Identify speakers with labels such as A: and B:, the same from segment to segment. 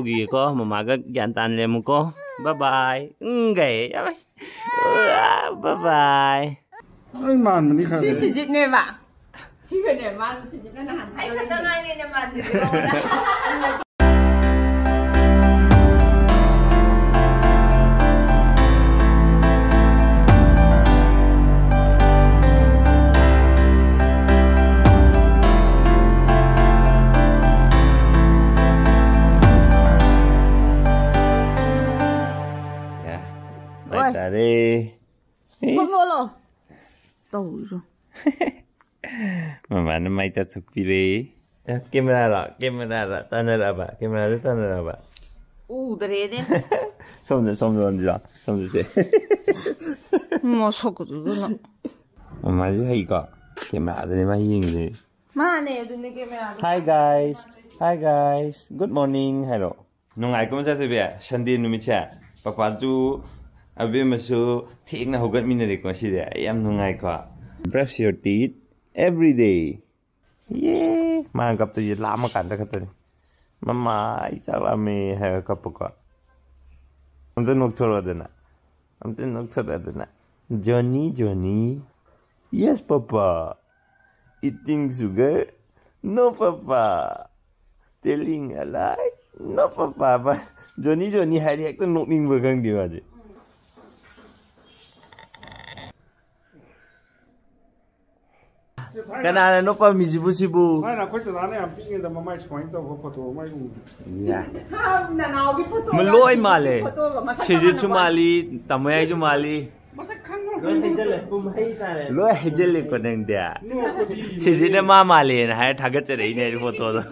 A: Gi ko mamaga jantan lemu ko. Bye bye. Enggak ya. Bye bye.
B: Ay man ni ka.
C: Si jit ne ba. Si ke ne man si jit na han. Ay ka tangay ni naman dito.
A: Tadi.
C: Follow. Tahu je.
A: Mama nak mai tak pilih. Kamera lah. Tanda apa? Kamera tu tanda apa?
C: Dari det.
A: Som du ser.
C: Masuk tu lah.
A: Mama je hai ka. Kamera tu ni mai ni.
C: Mana tu ni kamera?
A: Hi guys. Good morning. Hello. Nungai ko sa tibi. Sunday numit cha. Papa tu Abi masu thik na hogat minari ko si de ayam nungai ko. Brush your teeth every day. Yeah, mangap tu je lama kan tak kata ni. Mama, icak lame hai kap ko. Amten noktor adana. Johnny. Yes, Papa. Eating sugar? No, Papa. Telling a lie? No, Papa. Johnny hari ek tu nokning bergang dia aja. Kenapa no pa misibu?
B: Mana kau tu nane am pingin dah mamai sekolah itu apa foto mamai tu.
A: Ya.
C: Nak ambil foto.
A: Meloi male. Sejak cumali, tamai cumali.
B: Masa kangol.
A: Loi hijau ko neng dia. Sejak ni mama le, hai thagat cerai ni foto tu.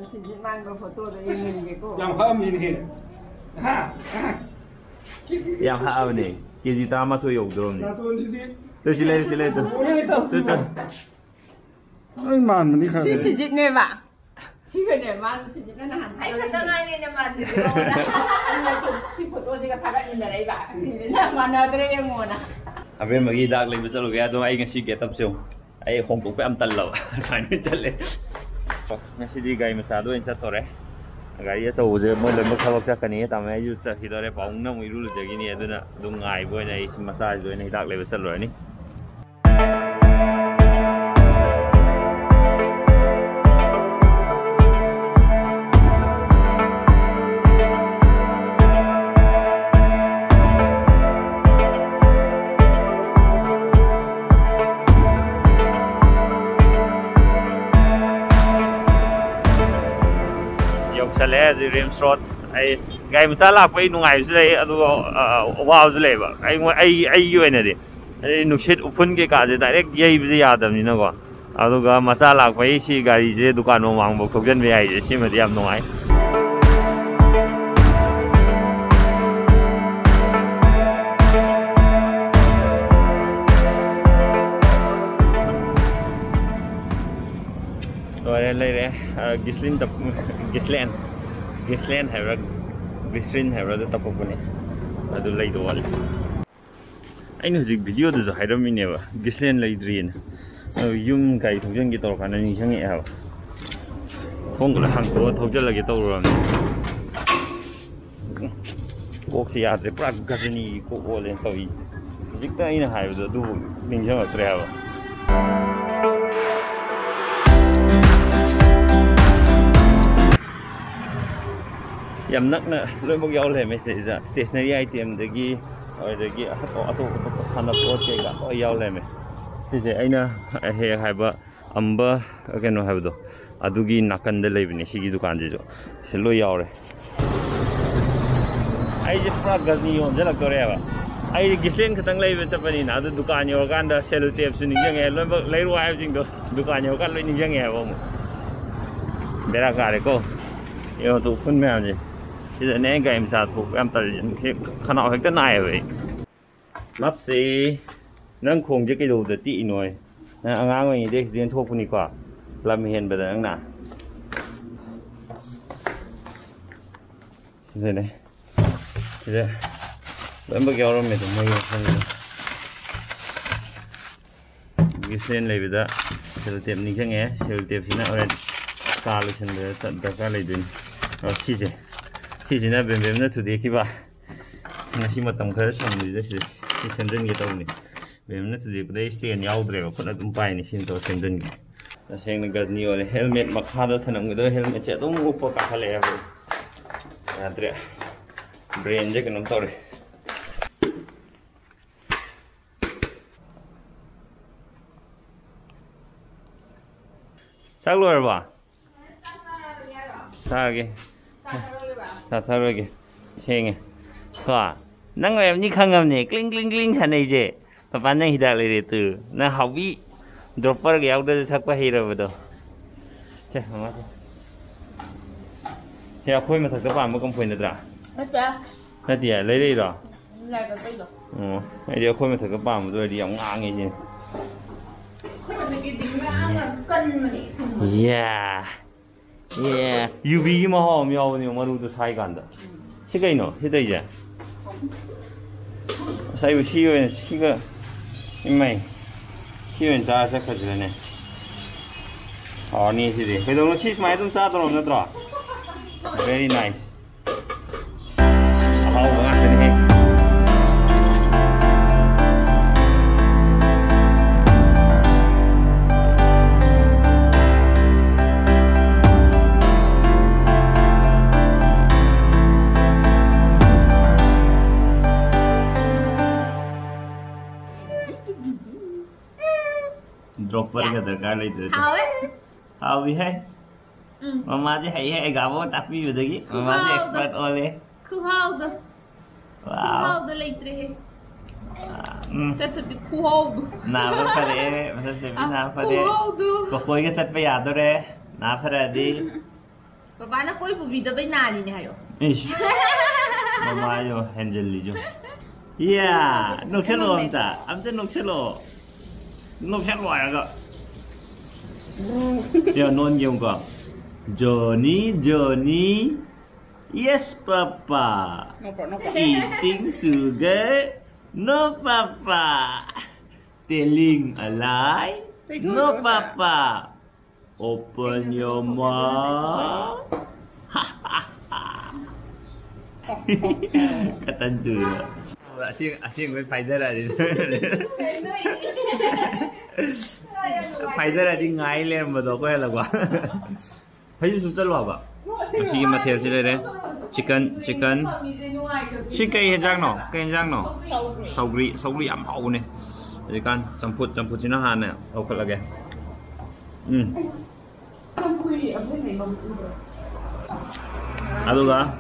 C: Sejak mana foto tu ini ko.
B: Yang ham ini.
A: Yang ham ni. Kiji tama tu yuk dulu ni. Tu sila tu.
B: Ay man ni ka.
C: Si jit ne ba. Si ke ne man si jit na han. Ay ka tangay ni naman dito. Si foto si ka taga ni na ba. Na mana dre yang mona.
A: Abi magi dak lagi besar lagi. Aduh, ay ngasi get up siung. Ay hong kong pe am tal law. Tanya cale. Ngasi di gay masado in sa tore. Gay ya tahu je. Mau lembut kalau cak ni, tapi ayu cak hidare paung na mau irul jadi ni. Aduh na dungai boy na massage boy na dak lagi besar loh ni. Chale di Rims Road ai gai mcha lak pai nungai su lei adu wow su lei ba ai yu ene di ai nuksit upun ke ka je direct yei bi yadam ni na ko adu ga macha lak pai si gari je dukan mo mang bo khokjan bi ai je si ma diam nungai rồi đây đấy Gislin hay là Glycerin hay là tập hợp này là tôi lấy đồ này anh nói chuyện video tôi hay lắm nè Gislin lấy riêng dùng cái thông tin cái tàu cái này như thế nào không có là hàng số thông tin là cái tàu rồi quốc gia thì phải cái gì này quốc lên tàu gì cái này hay là tôi mình xem ở đây yam nak na loi bok yaw le me se ja stationery item dagi auto sana pot ke ga yaw le me se aina he haiba amba keno haibdo adugi nakan de leibni sigi dukan je jo se loi yaw re ai je pra gazni yon jala kore ba ai Gislin khatang leibe chapani na adu dukan yo kan da selu tape su ni nge loi bok leiru ai jing do dukan yo kan loi ni nge ba mo bera ka re ko yo tu phun me am je bây giờ nè cái em sao thuộc em tự khả năng cái này vậy lắp xí nâng khung cho cái đồ để tị nồi anh ngang mình đi riêng thuốc của quả làm hiện bây giờ anh nè đây này bây giờ vẫn bắt đầu rồi mình mới cái sen này bây giờ sẽ tiệm này chứ nghe sẽ tiệm thì nào đây ta lấy chân để tận tất cả lấy đến 시지나 뱀뱀나 투데키바 ngasi matam khar samli da si senden gi tawni 뱀나 투데키다 스테인 야우드레가 푸나 좀 파이니 신도 senden gi seng ga ni ole helmet makhada thanam gi do helmet che dum upo ka khale ya adre brain je kanam tawre sak lo ba 사게 사사하게 생에 와 난거 em như không này cling cling cling thành này chứ papa nang hidak lấy từ na hobby dropper cái áo đó thắc qua hay rồi đó chứ không có thế khôi mà thật các bạn mới công phu nữa ra hết thì lấy đi rồi lấy cái đây rồi cái điều khôi mà thật các bạn rồi đi ông ngang như thế yeah 예, 유비만 하면 영어로도 사이가 안다. 시가 있노, 시다 이제. 사이고 시가 임마이 시원 잘 색깔이네. 아니 시리. 그래도 치즈 많이 좀 싸도록 넣더라. Very nice. 아우 뭔가 되네. Dropper का दरकार नहीं था। हाँ भी है। मम्मा जी है गावो टापी बदेगी। मम्मा जी expert ओले।
D: Kuhalda. Kuhalda leitre. Chata bi kuhalda.
A: ना वो फरे मतलब जब भी ना फरे।
D: Kuhalda.
A: कोई के चट पे याद हो रहे ना फरे दी।
D: Baba na koi bu vida bai nani ne hayo.
A: इश। मम्मा जो हैंडल लीजो। Yeah, नुकसान हो हम तो नुकसान हो। नुकसान हुआ है का। क्या नॉन गेम का? Johnny, yes papa. Eating sugar, no papa. Telling a lie, no papa. Open your mouth. Katan juga. Asyik gue fighter aja. Fighter aja ngai le mbado ko hela kwa. Phai su chalo ba. Asyik mathel se le chicken. Shi kai henjang no. Saugri am hau ne. Jadi kan campur sini han ne. Au khat lage. Aduga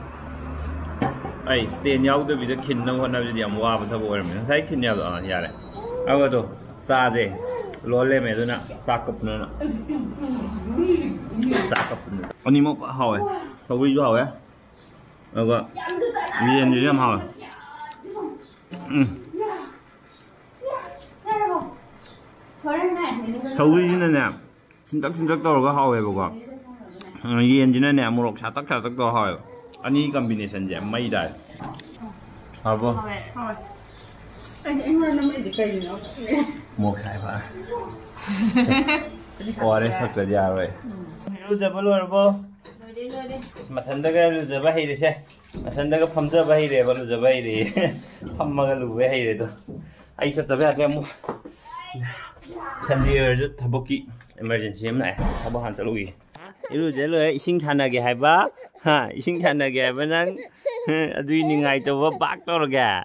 A: ai stand yaw da bi da kin na hona bi da am wa ba ta bo me sai kin ya da ya le aw to sa je lo le me do na sa kap na ani mo pa hao ai so wi jo hao ai aw ga mi en ni am hao so wi ni na sin tak to ga hao ai ba ga yen ji na ne mo rok sa tak to hao ai Ani combination je mai dai. Apa?
C: Anh nói năm nay thì cây gì nữa?
A: Một sai phải. Ủa đấy sắp tới giờ rồi. Lúc giờ bao lâu rồi? Rồi đi. Mà thằng đó cái lúc giờ bao nhiêu rồi? Mà thằng đó cái phẩm giờ bao nhiêu rồi? Lúc giờ bao nhiêu rồi? Phẩm mà cái lúc bao nhiêu rồi đó? Anh sắp tới bây giờ mua. Thằng đi ở chỗ thằng bốc kỹ emergency em này, thằng bốc hàng trả lụi. Lúc giờ rồi sinh thành là cái hai ba. Ha, sinh thành là cái bênนั้นduy ni ngày tôi vấp bác đó rồi kìa.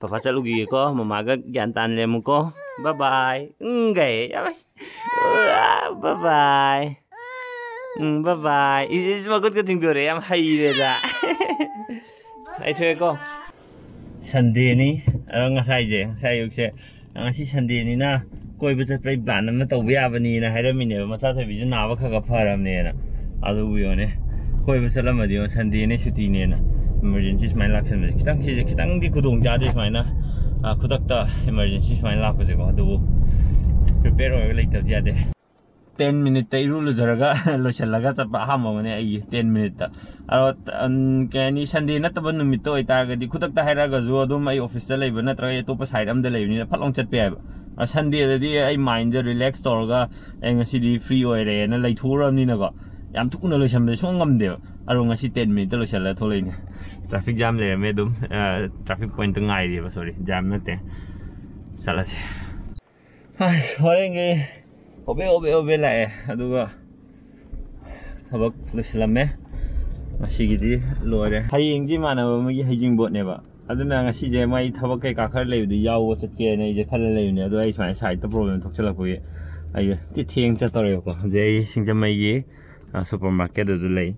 A: Papa sẽ lúc gì có, mama có dàn tàn lên một cô. Bye bye. Gầy. Bye bye. Bye bye. Mà có cái tình tuổi đấy em hay rồi ra. Hãy thuê cô. Sunday ni, nga sai je, sai yok se. Nga si Sunday ni na, koi bu chat pai plan ma tau bia bani na hai ra mi ne ma sa thai bi ju na ba kha ka pharam ne na. Adu bu yo ne. Koi bu salam ma dio Sunday ni shuti ne na. Emergency smile laksan me. Kitang di kudong ja de smile na. Kudak ta emergency smile lak ko je ko adu prepare ho lai ta ja de. 10 minutes tay rule jaraga lo shalaga cha pa ha mo ne ai 10 minutes ta aro ke ni Sunday na taban numit to ita ga di khudak ta haira ga jo adum ai office ta leiba na tra to pa side am da leibni na phalong chat pe ai Sunday da di ai mind relax tor ga ai ngasi di free oi re na lai thuram ni na ga yam thukna loisambe so ngamde aro ngasi 10 minute loisala tholaine traffic jam le me dum traffic point ngai ri ba sorry jam nate salase hai horenge obe la aduga thabak loisalame masigidi lore hayengji manaba magi hajing bot ne ba aduna ngasi je mai thabak kai ka khar leidu yawo chatke ne je khal leiune adu ai sai side ta problem thokchala ko ai ti theng cha tore ko je singjamai gi supermarket adu lei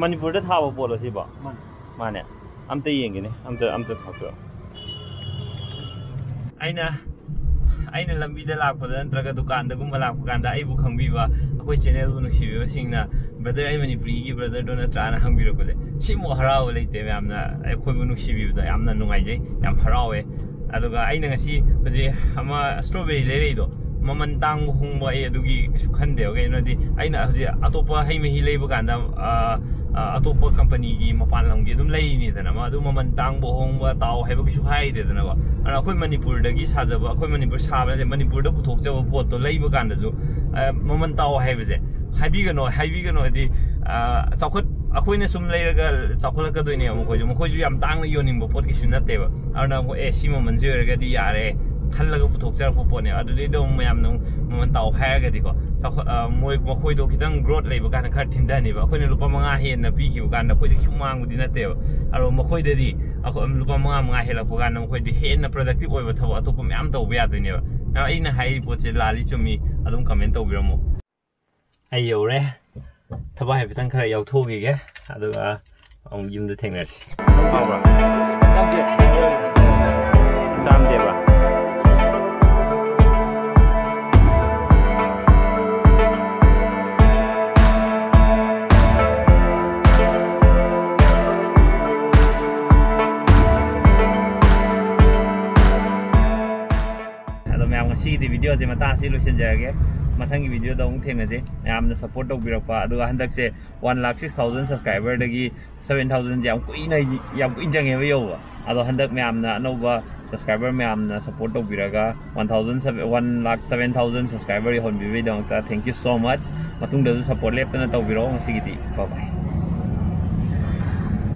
A: Manipur da thawa polo si ba mane amta yenge ne amta thakro aina lambi da lakpa da ntraga dukan da gumba lakpa kan da ai bu khangbi ba akoi channel bu nusi ba singna brother ai manipuri gi brother dona trana hangbi ro kole si mo haraw leite me amna ai khoi bu nusi bi da amna nungai jai yam harawe aduga aina ngasi baje ama strawberry le do maman tang hungba e adugi khande oge nodi aina haji atopa hai mehi leiba kanda atopa company gi mapan lamgi dum lei ni dana ma du maman tang bo hongba taw haiba ki hai de dana ba ana khoi manipur da gi sajaba khoi manipur saba je manipur da puthok jaba pot to leiba kanda ju maman taw haiba je haibi gano di chakhot akoina sum leiraga chakhola ka doine mo ju yam tang la yoning bo pot ki sunate ba arna ko e sima manje raga di yare khallaga puthok jar fo pone adu do mayam no man taw haiga di ko moi khoi do kitang growth leiba kana khar thindani ba khoina lupa manga hen na pi ki kan da khoi di chumang di na te aro mo khoi de di lupa manga hela ko kan mo khoi di hen na productive oi ba thawa to pam yam taw ba ya doine ba na aina hai po che lali chumi adum comment taw biramo ai yo re thaba hai bitang khara yaw thogi ge aduga ong yim da thengnersi ba samde ba di video je mata si lu shin jage mathangi video da ung theng je yam na support dog birakpa adu handak se 1,06,000 subscriber dagi 7,000 jam ko ina yam ko injang he yo adu handak me am na anova subscriber me am na support dog biraga 1,07,000 subscriber hon bi video ta thank you so much matung da support lep na taw biro ngasi gi bye bye